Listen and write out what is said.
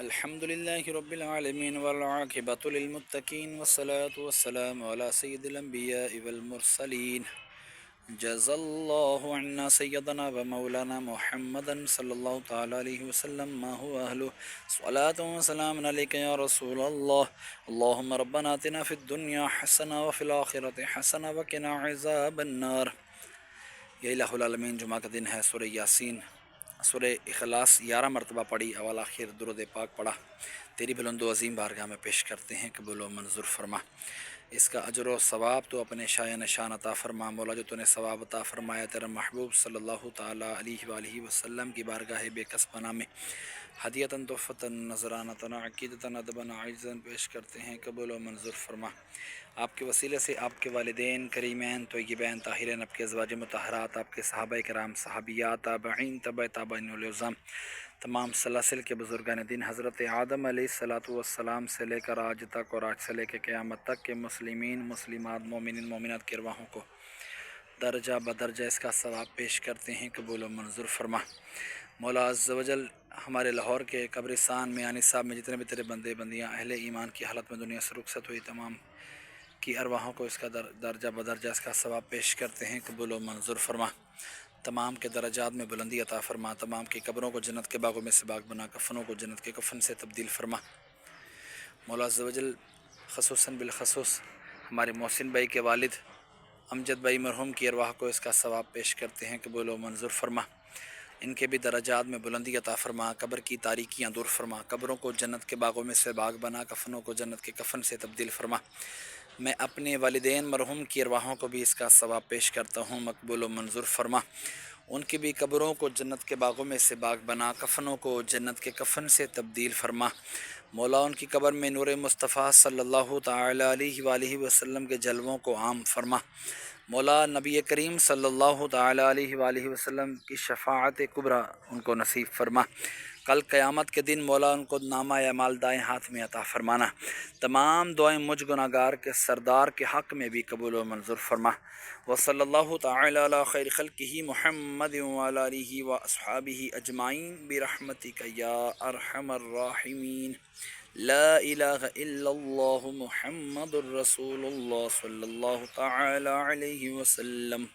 الحمد لله رب العالمين والعاقبة للمتقين والصلاة والسلام على سيد الأنبياء والمرسلين جزا الله عنا سيدنا ومولانا محمدا صلى الله تعالى عليه وسلم ما هو أهله صلاة وسلام عليك يا رسول الله اللهم ربنا آتنا في الدنيا حسنة وفي الآخرة حسنة وقنا عذاب النار. یہ الہ العالمین جمعہ کا دن ہے. سورہ یاسین سورہ اخلاص 11 مرتبہ پڑھی، اول آخر درود پاک پڑھا. تیری بلند و عظیم بارگاہ میں پیش کرتے ہیں، قبول و منظور فرما. اس کا اجر و ثواب تو اپنے شایع نشان عطا فرما. مولا جو تو نے ثواب عطا فرمایا تیرا محبوب صلی اللہ تعالیٰ علیہ وآلہ وسلم کی بارگاہ بے کس پناہ میں ہدیتاً تحفتاً نذرانتاً عقیدتاً ادباً عاجزاً پیش کرتے ہیں، قبول و منظور فرما. آپ کے وسیلے سے آپ کے والدین کریمین طیبین طاہرین، آپ کے ازواج مطہرات، آپ کے صحابہ کرام، صحابیات، تابعین، تبع تابعین العظام، تمام سلاسل کے بزرگان دین حضرت آدم علیہ الصلاۃ والسلام سے لے کر آج تک اور آج سے لے کے قیامت تک کے مسلمین، مسلمات، مومنین، مومنات کے ارواحوں کو درجہ بدرجہ اس کا ثواب پیش کرتے ہیں، قبول و منظور فرما. مولا عز و جل ہمارے لاہور کے قبرستان میں یعنی صاحب میں جتنے بھی تیرے بندے بندیاں اہل ایمان کی حالت میں دنیا سے رخصت ہوئی تمام کی ارواحوں کو اس کا درجہ بدرجہ اس کا ثواب پیش کرتے ہیں، قبول و منظور فرما. تمام کے درجات میں بلندی عطا فرما. تمام کی قبروں کو جنت کے باغوں میں سے باغ بنا، کفنوں کو جنت کے کفن سے تبدیل فرما. مولا عز و جل خصوصاً بالخصوص ہمارے محسن بھائی کے والد امجد بھائی مرحوم کی ارواح کو اس کا ثواب پیش کرتے ہیں، قبول و منظور فرما. ان کے بھی درجات میں بلندی عطا فرما. قبر کی تاریکیاں دور فرما. قبروں کو جنت کے باغوں میں سے باغ بنا، کفنوں کو جنت کے کفن سے تبدیل فرما. میں اپنے والدین مرحوم کی ارواحوں کو بھی اس کا ثواب پیش کرتا ہوں، مقبول و منظور فرما. ان کی بھی قبروں کو جنت کے باغوں میں سے باغ بنا، کفنوں کو جنت کے کفن سے تبدیل فرما. مولا ان کی قبر میں نور مصطفیٰ صلی اللہ تعالیٰ علیہ وآلہ وسلم کے جلووں کو عام فرما. مولا نبی کریم صلی اللہ تعالیٰ علیہ وآلہ وسلم کی شفاعت کبریٰ ان کو نصیب فرما. کل قیامت کے دن مولا ان کو نامہ اعمال دائیں ہاتھ میں عطا فرمانا. تمام دعائیں مجھ گناہ گار کے سردار کے حق میں بھی قبول و منظور فرما. وصلی اللہ تعالی علی خیر خلقہ محمد وعلی آلہ واصحابہ اجمعین برحمتک یا ارحم الراحمین. لا الہ الا اللہ محمد الرسول اللہ صلی اللہ تعالی علیہ وسلم.